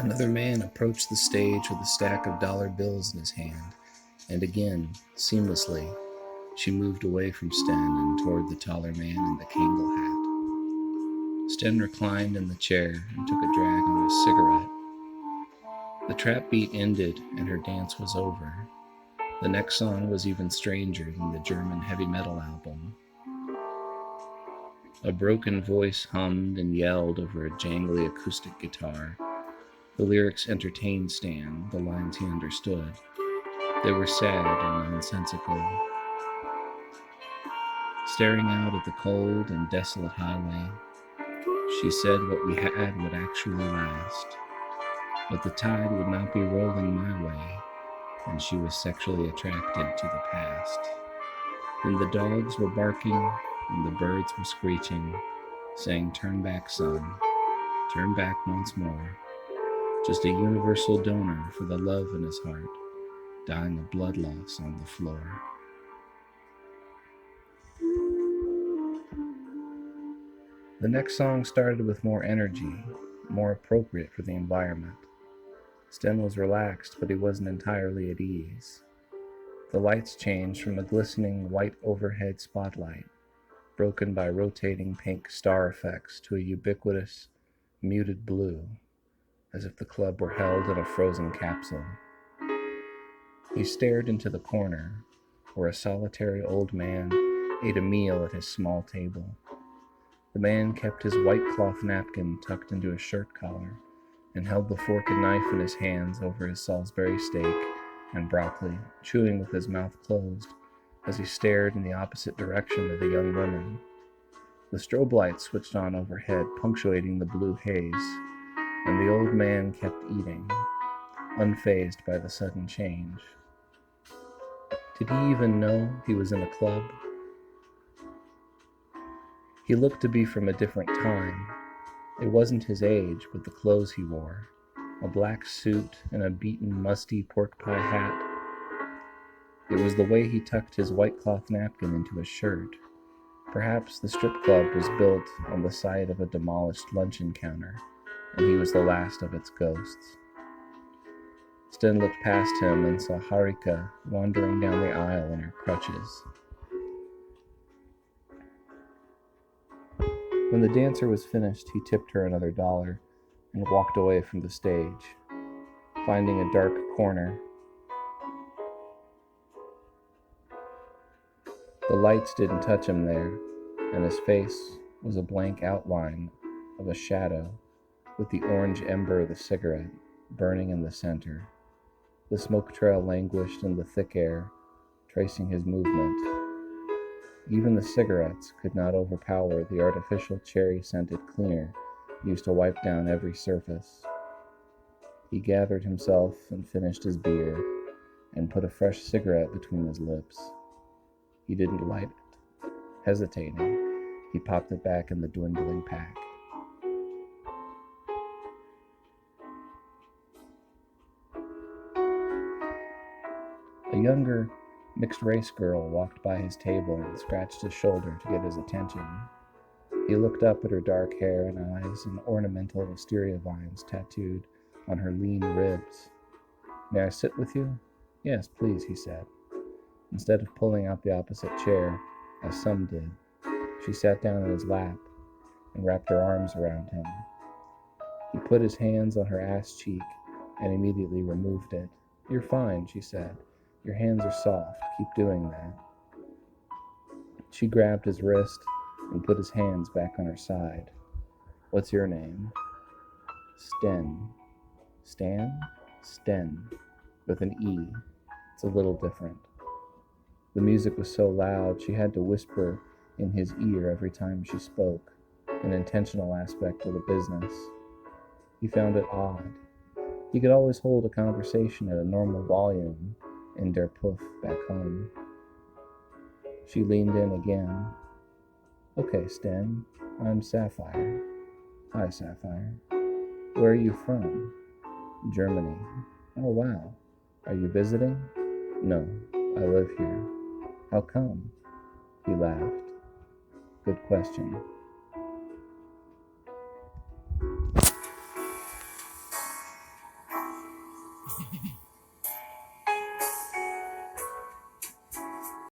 Another man approached the stage with a stack of dollar bills in his hand, and again, seamlessly, she moved away from Sten and toward the taller man in the Kangol hat. Sten reclined in the chair and took a drag on his cigarette. The trap beat ended and her dance was over. The next song was even stranger than the German heavy metal album. A broken voice hummed and yelled over a jangly acoustic guitar. The lyrics entertained Stan, the lines he understood. They were sad and nonsensical. Staring out at the cold and desolate highway, she said what we had would actually last. But the tide would not be rolling my way, and she was sexually attracted to the past. Then the dogs were barking, and the birds were screeching, saying, "Turn back, son, turn back once more." Just a universal donor for the love in his heart, dying of blood loss on the floor. The next song started with more energy, more appropriate for the environment. Sten was relaxed, but he wasn't entirely at ease. The lights changed from a glistening white overhead spotlight, broken by rotating pink star effects, to a ubiquitous, muted blue, as if the club were held in a frozen capsule. He stared into the corner, where a solitary old man ate a meal at his small table. The man kept his white cloth napkin tucked into his shirt collar and held the fork and knife in his hands over his Salisbury steak and broccoli, chewing with his mouth closed as he stared in the opposite direction of the young women. The strobe lights switched on overhead, punctuating the blue haze, and the old man kept eating, unfazed by the sudden change. Did he even know he was in a club? He looked to be from a different time. It wasn't his age, but the clothes he wore, a black suit and a beaten, musty pork pie hat. It was the way he tucked his white cloth napkin into his shirt. Perhaps the strip club was built on the site of a demolished luncheon counter, and he was the last of its ghosts. Sten looked past him and saw Harika wandering down the aisle in her crutches. When the dancer was finished, he tipped her another $1 and walked away from the stage, finding a dark corner. The lights didn't touch him there, and his face was a blank outline of a shadow with the orange ember of the cigarette burning in the center. The smoke trail languished in the thick air, tracing his movement. Even the cigarettes could not overpower the artificial cherry-scented cleaner used to wipe down every surface. He gathered himself and finished his beer and put a fresh cigarette between his lips. He didn't light it. Hesitating, he popped it back in the dwindling pack. A younger, mixed-race girl walked by his table and scratched his shoulder to get his attention. He looked up at her dark hair and eyes and ornamental wisteria vines tattooed on her lean ribs. "May I sit with you?" "Yes, please," he said. Instead of pulling out the opposite chair, as some did, she sat down in his lap and wrapped her arms around him. He put his hands on her ass cheek and immediately removed it. "You're fine," she said. "Your hands are soft. Keep doing that." She grabbed his wrist and put his hands back on her side. "What's your name?" "Sten." "Stan?" "Sten, with an E. It's a little different." The music was so loud she had to whisper in his ear every time she spoke, an intentional aspect of the business. He found it odd. He could always hold a conversation at a normal volume in Der Puff back home. She leaned in again. "Okay, Sten, I'm Sapphire." "Hi, Sapphire. Where are you from?" "Germany." "Oh, wow. Are you visiting?" "No, I live here." "How come?" He laughed. "Good question."